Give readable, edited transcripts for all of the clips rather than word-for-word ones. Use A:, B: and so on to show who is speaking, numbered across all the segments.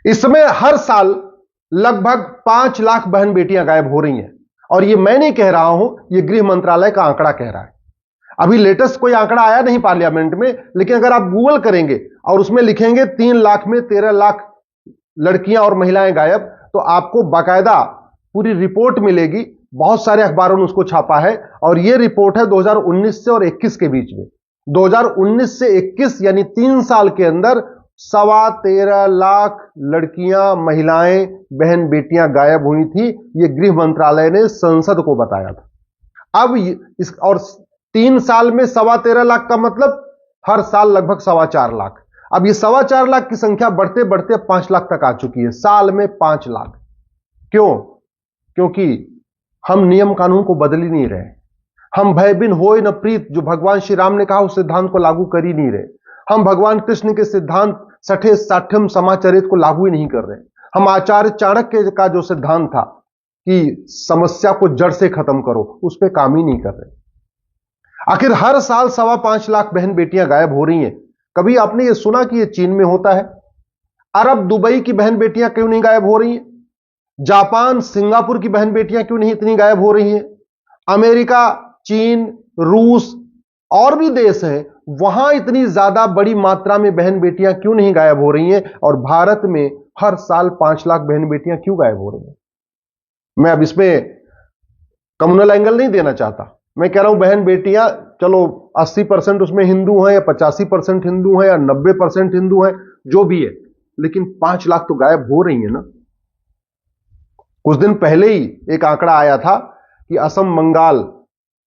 A: इस समय हर साल लगभग 5 लाख बहन बेटियां गायब हो रही हैं। और ये मैं नहीं कह रहा हूं, ये गृह मंत्रालय का आंकड़ा कह रहा है। अभी लेटेस्ट कोई आंकड़ा आया नहीं पार्लियामेंट में, लेकिन अगर आप गूगल करेंगे और उसमें लिखेंगे 3 लाख में 13 लाख लड़कियां और महिलाएं गायब, तो आपको बाकायदा पूरी रिपोर्ट मिलेगी। बहुत सारे अखबारों ने उसको छापा है और यह रिपोर्ट है 2019 से और 21 के बीच में। 2019 से 21 यानी 3 साल के अंदर 13.25 लाख लड़कियां, महिलाएं, बहन बेटियां गायब हुई थी। यह गृह मंत्रालय ने संसद को बताया था। अब इस और 3 साल में 13.25 लाख का मतलब हर साल लगभग 4.25 लाख। अब ये 4.25 लाख की संख्या बढ़ते बढ़ते 5 लाख तक आ चुकी है, साल में 5 लाख। क्यों? क्योंकि हम नियम कानून को बदल ही नहीं रहे। हम भय बिन होय न प्रीत, जो भगवान श्री राम ने कहा, उस सिद्धांत को लागू कर ही नहीं रहे। हम भगवान कृष्ण के सिद्धांत सठे साठ्यम समाचरित को लागू ही नहीं कर रहे। हम आचार्य चाणक्य का जो सिद्धांत था कि समस्या को जड़ से खत्म करो, उस पर काम ही नहीं कर रहे। आखिर हर साल 5.25 लाख बहन बेटियां गायब हो रही हैं। कभी आपने यह सुना कि यह चीन में होता है? अरब, दुबई की बहन बेटियां क्यों नहीं गायब हो रही हैं? जापान, सिंगापुर की बहन बेटियां क्यों नहीं इतनी गायब हो रही हैं? अमेरिका, चीन, रूस और भी देश हैं, वहां इतनी ज्यादा बड़ी मात्रा में बहन बेटियां क्यों नहीं गायब हो रही हैं? और भारत में हर साल 5 लाख बहन बेटियां क्यों गायब हो रही हैं? मैं अब इसमें कम्युनल एंगल नहीं देना चाहता। मैं कह रहा हूं बहन बेटियां, चलो 80% उसमें हिंदू हैं या 85% हिंदू हैं या 90% हिंदू हैं, जो भी है, लेकिन 5 लाख तो गायब हो रही है ना। कुछ दिन पहले ही एक आंकड़ा आया था कि असम, बंगाल,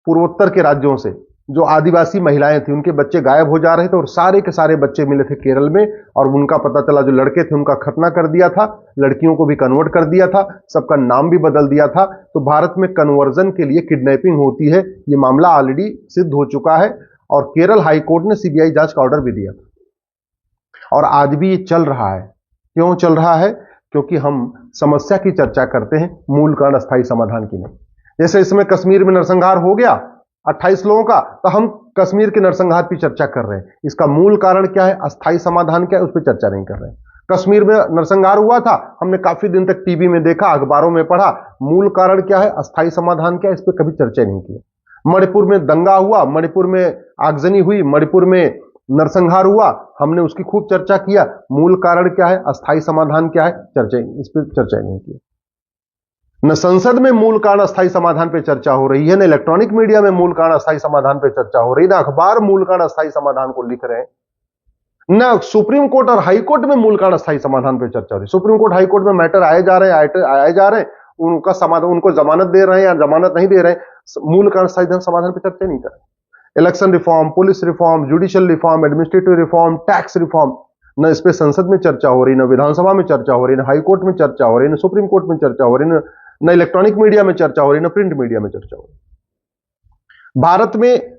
A: पूर्वोत्तर के राज्यों से जो आदिवासी महिलाएं थी, उनके बच्चे गायब हो जा रहे थे और सारे के सारे बच्चे मिले थे केरल में। और उनका पता चला, जो लड़के थे उनका खतना कर दिया था, लड़कियों को भी कन्वर्ट कर दिया था, सबका नाम भी बदल दिया था। तो भारत में कन्वर्जन के लिए किडनैपिंग होती है, यह मामला ऑलरेडी सिद्ध हो चुका है और केरल हाईकोर्ट ने सीबीआई जांच का ऑर्डर भी दिया था। और आज भी ये चल रहा है। क्यों चल रहा है? क्योंकि हम समस्या की चर्चा करते हैं, मूल कारण अस्थायी समाधान की नहीं। जैसे इसमें कश्मीर में नरसंहार हो गया 28 लोगों का, तो हम कश्मीर के नरसंहार की चर्चा कर रहे हैं। इसका मूल कारण क्या है, अस्थायी समाधान क्या है, उस पर चर्चा नहीं कर रहे हैं। कश्मीर में नरसंहार हुआ था, हमने काफी दिन तक टीवी में देखा, अखबारों में पढ़ा, मूल कारण क्या है, अस्थायी समाधान क्या है, इस पर कभी चर्चा नहीं की। मणिपुर में दंगा हुआ, मणिपुर में आगजनी हुई, मणिपुर में नरसंहार हुआ, हमने उसकी खूब चर्चा किया। मूल कारण क्या है, अस्थायी समाधान क्या है, चर्चा, इस पर चर्चा नहीं की। न संसद में मूल कारण अस्थायी समाधान पे चर्चा हो रही है, न इलेक्ट्रॉनिक मीडिया में मूल कारण अस्थायी समाधान पे चर्चा हो रही है, न अखबार मूल कारण अस्थायी समाधान को लिख रहे हैं, न सुप्रीम कोर्ट और हाई कोर्ट में मूल कारण अस्थायी समाधान पे चर्चा हो रही है। सुप्रीम कोर्ट, हाई कोर्ट में मैटर आए जा रहे हैं, उनका समाधान, उनको जमानत दे रहे हैं या जमानत नहीं दे रहे हैं, मूल कारण अस्थायी समाधान पे चर्चा नहीं कर रहे। Election reform, police reform, judicial reform, administrative reform, tax reform, न इस पे संसद में चर्चा हो रही, न विधानसभा में चर्चा हो रही, न हाई कोर्ट में चर्चा हो रही, न सुप्रीम कोर्ट में चर्चा हो रही, न इलेक्ट्रॉनिक मीडिया में चर्चा हो रही, न प्रिंट मीडिया में चर्चा हो रही। भारत में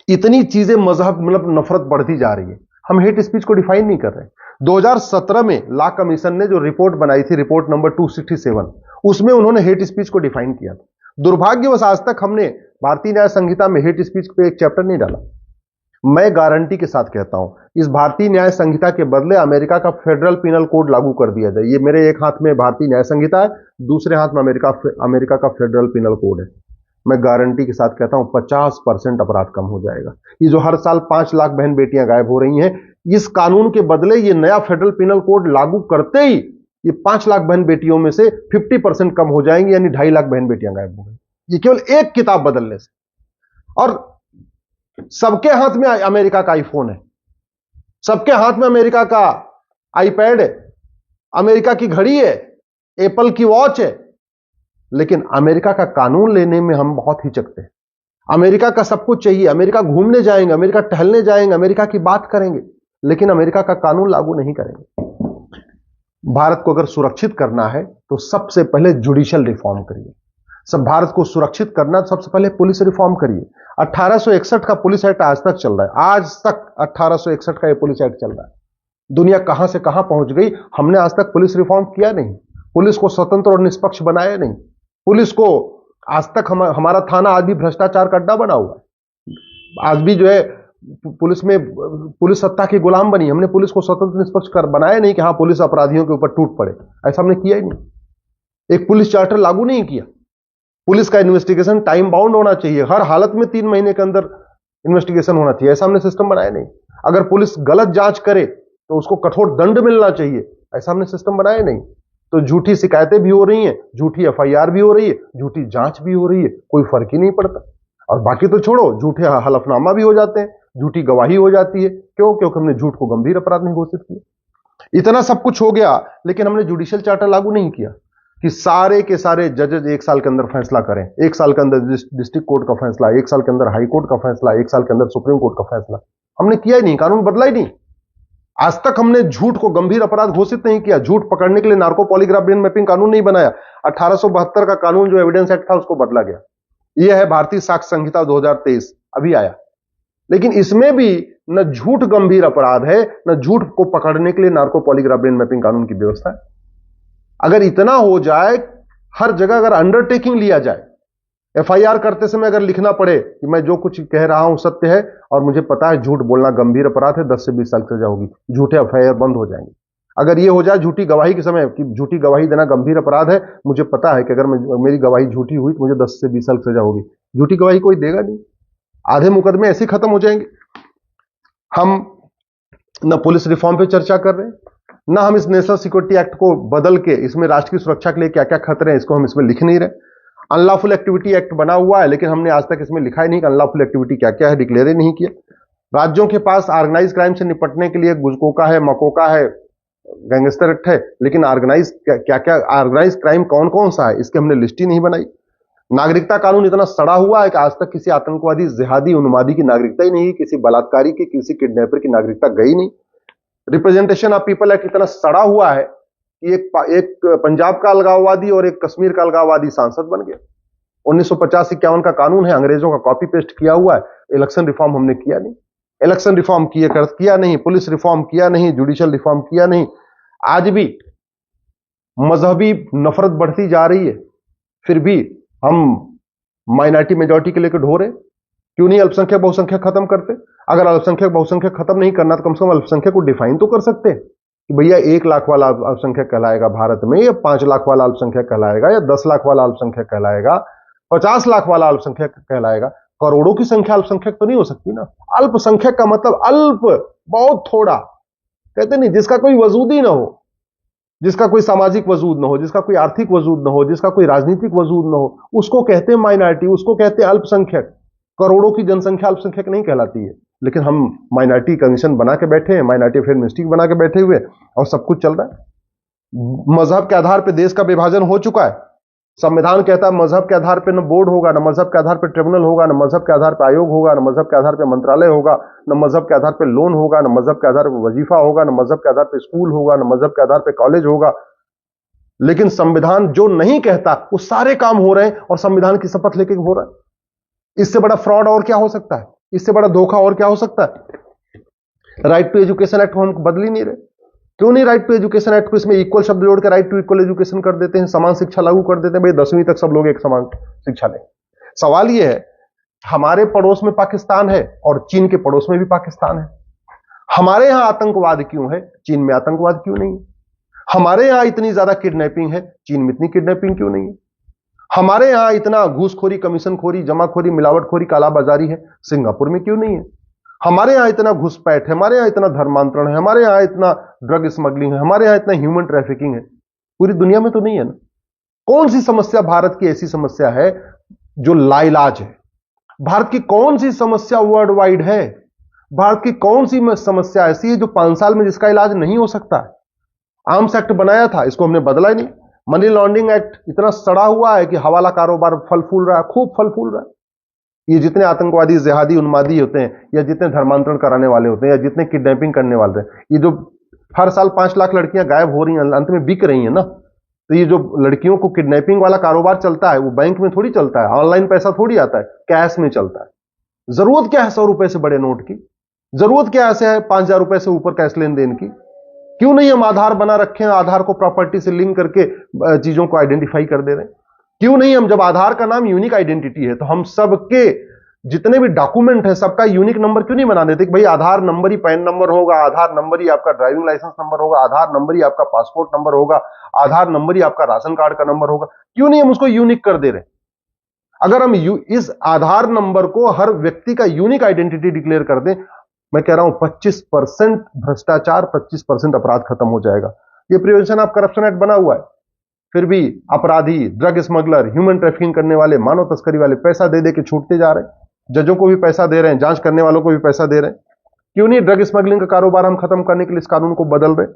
A: इतनी चीजें मजहब मतलब नफरत बढ़ती जा रही है, हम हेट स्पीच को डिफाइन नहीं कर रहे। 2017 में लॉ कमीशन ने जो रिपोर्ट बनाई थी, रिपोर्ट नंबर 267, उसमें उन्होंने हेट स्पीच को डिफाइन किया था। दुर्भाग्यवश आज तक हमने भारतीय न्याय संहिता में हेट स्पीच पे एक चैप्टर नहीं डाला। मैं गारंटी के साथ कहता हूं, इस भारतीय न्याय संहिता के बदले अमेरिका का फेडरल पिनल कोड लागू कर दिया जाए। ये मेरे एक हाथ में भारतीय न्याय संहिता है, दूसरे हाथ में अमेरिका का फेडरल पिनल कोड है। मैं गारंटी के साथ कहता हूं 50% अपराध कम हो जाएगा। ये जो हर साल 5 लाख बहन बेटियां गायब हो रही हैं, इस कानून के बदले ये नया फेडरल पिनल कोड लागू करते ही ये 5 लाख बहन बेटियों में से 50% कम हो जाएंगी, यानी 2.5 लाख बहन बेटियां गायब हो गई, ये केवल एक किताब बदलने से। और सबके हाथ में अमेरिका का आईफोन है, सबके हाथ में अमेरिका का आईपैड है, अमेरिका की घड़ी है, एप्पल की वॉच है, लेकिन अमेरिका का कानून लेने में हम बहुत हिचकते हैं। अमेरिका का सब कुछ चाहिए, अमेरिका घूमने जाएंगे, अमेरिका टहलने जाएंगे, अमेरिका की बात करेंगे, लेकिन अमेरिका का कानून लागू नहीं करेंगे। भारत को अगर सुरक्षित करना है तो सबसे पहले जुडिशियल रिफॉर्म करिए। सब भारत को सुरक्षित करना, सबसे पहले पुलिस रिफॉर्म करिए। 1861 का पुलिस एक्ट आज तक चल रहा है, आज तक 1861 का यह पुलिस एक्ट चल रहा है। दुनिया कहां से कहां पहुंच गई, हमने आज तक पुलिस रिफॉर्म किया नहीं, पुलिस को स्वतंत्र और निष्पक्ष बनाया नहीं। पुलिस को आज तक हमारा थाना आज भी भ्रष्टाचार का अड्डा बना हुआ है। आज भी जो है पुलिस में पुलिस सत्ता की गुलाम बनी। हमने पुलिस को स्वतंत्र निष्पक्ष कर बनाया नहीं कि हाँ पुलिस अपराधियों के ऊपर टूट पड़े, ऐसा हमने किया ही नहीं। एक पुलिस चार्टर लागू नहीं किया। पुलिस का इन्वेस्टिगेशन टाइम बाउंड होना चाहिए, हर हालत में 3 महीने के अंदर इन्वेस्टिगेशन होना चाहिए, ऐसा हमने सिस्टम बनाया नहीं। अगर पुलिस गलत जांच करे तो उसको कठोर दंड मिलना चाहिए, ऐसा हमने सिस्टम बनाया नहीं। तो झूठी शिकायतें भी हो रही हैं, झूठी एफआईआर भी हो रही है, झूठी जांच भी हो रही है, कोई फर्क ही नहीं पड़ता। और बाकी तो छोड़ो, झूठे हलफनामा भी हो जाते हैं, झूठी गवाही हो जाती है। क्यों? क्योंकि हमने झूठ को गंभीर अपराध नहीं घोषित किया। इतना सब कुछ हो गया, लेकिन हमने जुडिशियल चार्टर लागू नहीं किया कि सारे के सारे जजेज 1 साल के अंदर फैसला करें, 1 साल के अंदर डिस्ट्रिक्ट कोर्ट का फैसला, 1 साल के अंदर हाई कोर्ट का फैसला, 1 साल के अंदर सुप्रीम कोर्ट का फैसला। हमने किया ही नहीं, कानून बदला ही नहीं। आज तक हमने झूठ को गंभीर अपराध घोषित नहीं किया। झूठ पकड़ने के लिए नार्को पॉलीग्राफ ब्रेन मैपिंग कानून नहीं बनाया। 1872 का कानून जो एविडेंस एक्ट था उसको बदला गया। यह है भारतीय साक्ष्य संहिता 2023 अभी आया, लेकिन इसमें भी न झूठ गंभीर अपराध है, न झूठ को पकड़ने के लिए नार्को पॉलीग्राफ ब्रेन मैपिंग कानून की व्यवस्था है। अगर इतना हो जाए, हर जगह अगर अंडरटेकिंग लिया जाए, एफआईआर करते समय अगर लिखना पड़े कि मैं जो कुछ कह रहा हूं सत्य है और मुझे पता है झूठ बोलना गंभीर अपराध है, 10 से 20 साल की सजा होगी, झूठे एफआईआर बंद हो जाएंगे। अगर ये हो जाए झूठी गवाही के समय कि झूठी गवाही देना गंभीर अपराध है, मुझे पता है कि अगर मेरी गवाही झूठी हुई तो मुझे 10 से 20 साल की सजा होगी, झूठी गवाही कोई देगा नहीं। आधे मुकदमे ऐसे खत्म हो जाएंगे। हम न पुलिस रिफॉर्म पे चर्चा कर रहे हैं, ना हम इस नेशनल सिक्योरिटी एक्ट को बदल के इसमें राष्ट्र की सुरक्षा के लिए क्या क्या खतरे हैं इसको हम इसमें लिख नहीं रहे। अनलॉफुल एक्टिविटी एक्ट बना हुआ है, लेकिन हमने आज तक इसमें लिखा ही नहीं कि अनलॉफुल एक्टिविटी क्या क्या है, डिक्लेयर ही नहीं किया। राज्यों के पास ऑर्गेनाइज क्राइम से निपटने के लिए गुजकोका है, मकोका है, गैंगस्टर एक्ट है, लेकिन ऑर्गेनाइज क्या क्या ऑर्गेनाइज क्राइम कौन कौन सा है इसकी हमने लिस्ट ही नहीं बनाई। नागरिकता कानून इतना सड़ा हुआ है कि आज तक किसी आतंकवादी, जिहादी, उन्मादी की नागरिकता ही नहीं, किसी बलात्कारी की, किसी किडनैपर की नागरिकता गई नहीं। रिप्रेजेंटेशन ऑफ पीपल एक्ट इतना सड़ा हुआ है कि एक पंजाब का अलगाववादी और एक कश्मीर का अलगाववादी सांसद बन गया। 1950-51 का कानून है, अंग्रेजों का कॉपी पेस्ट किया हुआ है। इलेक्शन रिफॉर्म हमने किया नहीं, इलेक्शन रिफॉर्म किया नहीं, पुलिस रिफॉर्म किया नहीं, जुडिशियल रिफॉर्म किया नहीं। आज भी मजहबी नफरत बढ़ती जा रही है, फिर भी हम माइनॉरिटी मेजॉरिटी के लेकर ढो रहे। क्यों नहीं अल्पसंख्यक बहुसंख्यक खत्म करते? अगर अल्पसंख्यक बहुसंख्यक खत्म नहीं करना तो कम से कम अल्पसंख्यक को डिफाइन तो कर सकते हैं कि भैया 1 लाख वाला अल्पसंख्यक कहलाएगा भारत में, या 5 लाख वाला अल्पसंख्यक कहलाएगा, या 10 लाख वाला अल्पसंख्यक कहलाएगा, 50 लाख वाला अल्पसंख्यक कहलाएगा। करोड़ों की संख्या अल्पसंख्यक तो नहीं हो सकती ना। अल्पसंख्यक का मतलब अल्प, बहुत थोड़ा, कहते नहीं, जिसका कोई वजूद ही ना हो, जिसका कोई सामाजिक वजूद ना हो, जिसका कोई आर्थिक वजूद ना हो, जिसका कोई राजनीतिक वजूद ना हो, उसको कहते हैं माइनॉरिटी, उसको कहते हैं अल्पसंख्यक। करोड़ों की जनसंख्या अल्पसंख्यक नहीं कहलाती है, लेकिन हम माइनॉरिटी कमीशन बना के बैठे हैं, माइनॉरिटी अफेयर मिनिस्ट्री बना के बैठे हुए, और सब कुछ चल रहा है। मजहब के आधार पर देश का विभाजन हो चुका है। संविधान कहता है मजहब के आधार पर न बोर्ड होगा, न मजहब के आधार पर ट्रिब्यूनल होगा, न मजहब के आधार पर आयोग होगा, न मजहब के आधार पर मंत्रालय होगा, न मजहब के आधार पर लोन होगा, न मजहब के आधार पर वजीफा होगा, न मजहब के आधार पर स्कूल होगा, न मजहब के आधार पर कॉलेज होगा। लेकिन संविधान जो नहीं कहता वो सारे काम हो रहे हैं, और संविधान की शपथ लेके हो रहा है। इससे बड़ा फ्रॉड और क्या हो सकता है? इससे बड़ा धोखा और क्या हो सकता है? राइट टू एजुकेशन एक्ट को हम बदल ही नहीं रहे। क्यों नहीं राइट टू एजुकेशन एक्ट को इसमें इक्वल शब्द जोड़ के राइट टू इक्वल एजुकेशन कर देते हैं, समान शिक्षा लागू कर देते हैं, भाई 10वीं तक सब लोग एक समान शिक्षा लें। सवाल यह है, हमारे पड़ोस में पाकिस्तान है और चीन के पड़ोस में भी पाकिस्तान है। हमारे यहां आतंकवाद क्यों है, चीन में आतंकवाद क्यों नहीं है? हमारे यहां इतनी ज्यादा किडनैपिंग है, चीन में इतनी किडनैपिंग क्यों नहीं है? हमारे यहां इतना घूसखोरी, कमीशनखोरी, जमाखोरी, मिलावटखोरी, कालाबाजारी है, सिंगापुर में क्यों नहीं है? हमारे यहां इतना घुसपैठ है, हमारे यहां इतना धर्मांतरण है, हमारे यहां इतना ड्रग स्मगलिंग है, हमारे यहां इतना ह्यूमन ट्रैफिकिंग है, पूरी दुनिया में तो नहीं है ना। कौन सी समस्या भारत की ऐसी समस्या है जो लाइलाज है? भारत की कौन सी समस्या वर्ल्ड वाइड है? भारत की कौन सी समस्या ऐसी है जो 5 साल में जिसका इलाज नहीं हो सकता है? आर्म्स एक्ट बनाया था, इसको हमने बदला ही नहीं। मनी लॉन्ड्रिंग एक्ट इतना सड़ा हुआ है कि हवाला कारोबार फल फूल रहा है, खूब फल फूल रहा है। ये जितने आतंकवादी, जिहादी, उन्मादी होते हैं, या जितने धर्मांतरण कराने वाले होते हैं, या जितने किडनैपिंग करने वाले हैं, ये जो हर साल 5 लाख लड़कियां गायब हो रही हैं, अंत में बिक रही हैं ना। तो ये जो लड़कियों को किडनैपिंग वाला कारोबार चलता है, वो बैंक में थोड़ी चलता है, ऑनलाइन पैसा थोड़ी आता है, कैश में चलता है। जरूरत क्या है 100 रुपए से बड़े नोट की? जरूरत क्या है 5,000 रुपए से ऊपर कैश लेन देन की? क्यों नहीं हम आधार बना रखे हैं, आधार को प्रॉपर्टी से लिंक करके चीजों को आइडेंटिफाई कर दे रहे हैं? क्यों नहीं हम, जब आधार का नाम यूनिक आइडेंटिटी है, तो हम सबके जितने भी डॉक्यूमेंट है सबका यूनिक नंबर क्यों नहीं बना देते कि भाई आधार नंबर ही पैन नंबर होगा, आधार नंबर ही आपका ड्राइविंग लाइसेंस नंबर होगा, आधार नंबर ही आपका पासपोर्ट नंबर होगा, आधार नंबर ही आपका राशन कार्ड का नंबर होगा। क्यों नहीं हम उसको यूनिक कर दे रहे? अगर हम इस आधार नंबर को हर व्यक्ति का यूनिक आइडेंटिटी डिक्लेयर कर दें, मैं कह रहा हूं 25% भ्रष्टाचार, 25% अपराध खत्म हो जाएगा। ये प्रिवेंशन ऑफ करप्शन एक्ट बना हुआ है, फिर भी अपराधी, ड्रग स्मगलर, ह्यूमन ट्रैफिकिंग करने वाले, मानव तस्करी वाले पैसा दे दे के छूटते जा रहे हैं। जजों को भी पैसा दे रहे हैं, जांच करने वालों को भी पैसा दे रहे हैं। क्यों नहीं ड्रग स्मगलिंग का कारोबार हम खत्म करने के लिए इस कानून को बदल रहे?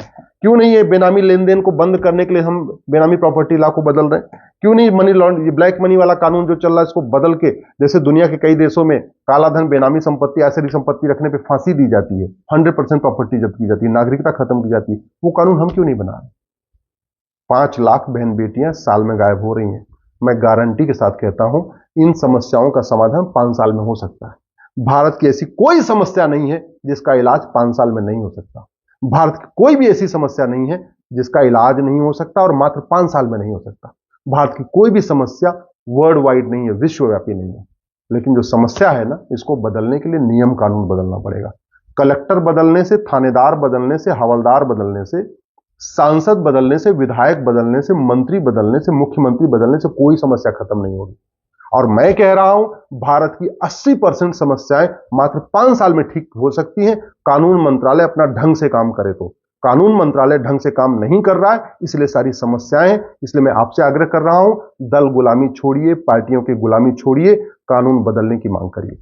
A: क्यों नहीं ये बेनामी लेन देन को बंद करने के लिए हम बेनामी प्रॉपर्टी लॉ को बदल रहे? क्यों नहीं मनी लॉन्ड्रिंग, ब्लैक मनी वाला कानून जो चल रहा है इसको बदल के, जैसे दुनिया के कई देशों में काला धन, बेनामी संपत्ति, ऐसी संपत्ति रखने पर फांसी दी जाती है, 100% प्रॉपर्टी जब्त की जाती है, नागरिकता खत्म की जाती है, वो कानून हम क्यों नहीं बना रहे? 5 लाख बहन बेटियां साल में गायब हो रही हैं। मैं गारंटी के साथ कहता हूं इन समस्याओं का समाधान 5 साल में हो सकता है। भारत की ऐसी कोई समस्या नहीं है जिसका इलाज 5 साल में नहीं हो सकता। भारत की कोई भी ऐसी समस्या नहीं है जिसका इलाज नहीं हो सकता और मात्र 5 साल में नहीं हो सकता। भारत की कोई भी समस्या वर्ल्ड वाइड नहीं है, विश्वव्यापी नहीं है। लेकिन जो समस्या है ना, इसको बदलने के लिए नियम कानून बदलना पड़ेगा। कलेक्टर बदलने से, थानेदार बदलने से, हवलदार बदलने से, सांसद बदलने से, विधायक बदलने से, मंत्री बदलने से, मुख्यमंत्री बदलने से कोई समस्या खत्म नहीं होगी। और मैं कह रहा हूं भारत की 80% समस्याएं मात्र 5 साल में ठीक हो सकती हैं, कानून मंत्रालय अपना ढंग से काम करे तो। कानून मंत्रालय ढंग से काम नहीं कर रहा है, इसलिए सारी समस्याएं हैं। इसलिए मैं आपसे आग्रह कर रहा हूं, दल गुलामी छोड़िए, पार्टियों की गुलामी छोड़िए, कानून बदलने की मांग करिए।